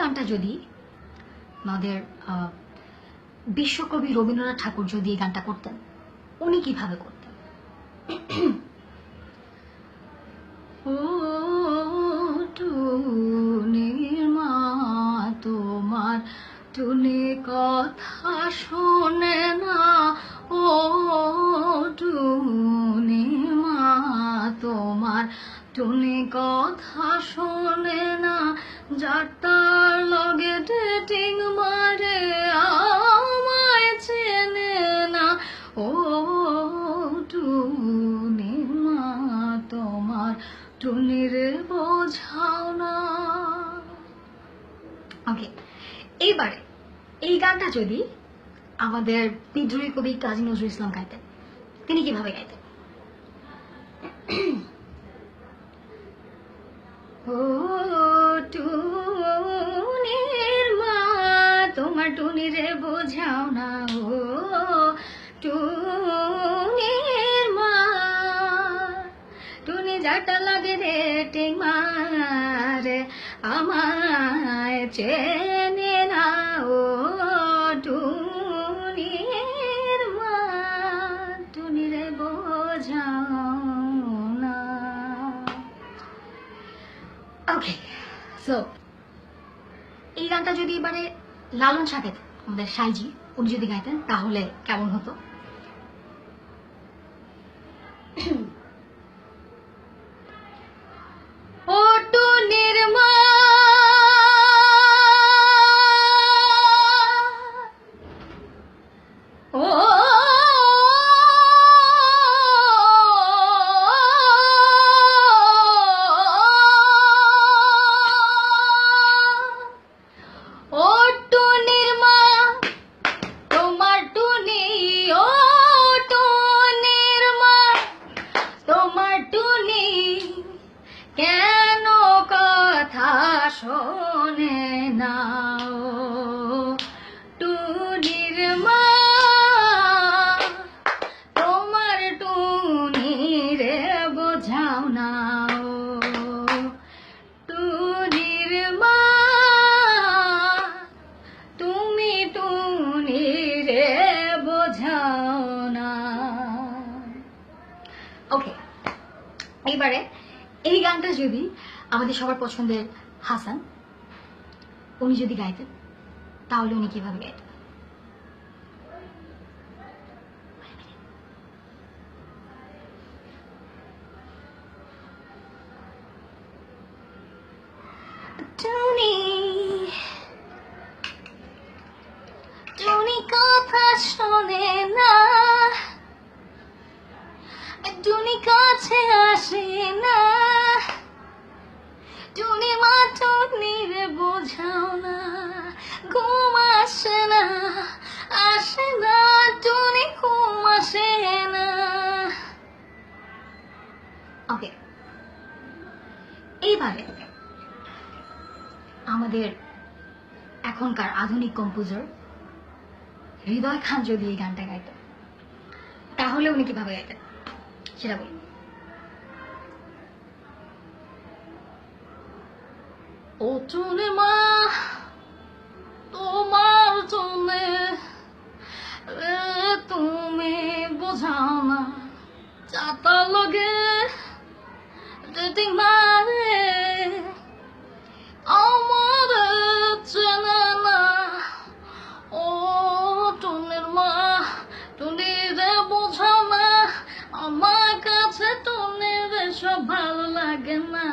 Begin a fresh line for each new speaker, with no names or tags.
গানটা যদি আমাদের বিশ্বকবি রবীন্দ্রনাথ ঠাকুর যদি এই গানটা করতেন, উনি কিভাবে করতেন? ও টুনির মা তোমার টুনি কথা শোনে না, ও টুনির মা তোমার টুনি কথা শোনে না, যার তার লগে ডেটিং মারে আমায় চেনে না, ও টুনির মা তোমার টুনির বোঝাও না। ওকে, এইবারে এই গানটা যদি আমাদের বিদ্রোহী কবি কাজী নজরুল ইসলাম গাইতেন, তিনি কিভাবে গাইতেন? ও টুনির মা তোমার টুনিরে বোঝাও না, ও টুনির মা টুনি যাটা লাগে রে টিং মারে আমায় চেনে না, ও টুনির মা টুনিরে বোঝাও না। ওকে, সো এই গানটা যদি এবারে লালন শাহ গাইতেন, আমাদের সাইজি, উনি যদি গাইতেন তাহলে কেমন হতো? ও টুনির মা ও ও টুনির মা তোমার টুনি, ও টুনির মা তোমার টুনি কেন কথা শোনে না, ও টুনির মা তোমার টুনি রে বোঝাও না, ও টুনির মা তুমি টুনি রে বোঝাও না। ওকে, এইবারে এই গানটা যদি আমাদের সবার পছন্দের হাসান, উনি যদি গাইতেন তাহলে উনি কিভাবে গাইতেন? টুনি টুনি কথা শোনে না, টুনি কাছে আসে না, টুনি মা টুনির বোঝাও না, ঘুম আসে না, আসে না, টুনি ঘুম আসে না। ওকে, এইবারে আমাদের এখনকার আধুনিক কম্পোজার হৃদয় খান যদি এই গানটা গাইতেন তাহলে উনি কিভাবে গাইতেন সেটা বলি। ও টুনি মা তোমার জন্যে তুমি বোঝাও না, চাতা লগে ডেটিং মারে আমার চেনে না, ও টুনির মা টুনিরে বোঝাও না, আমার কাছে টুনির সব ভালো লাগে না।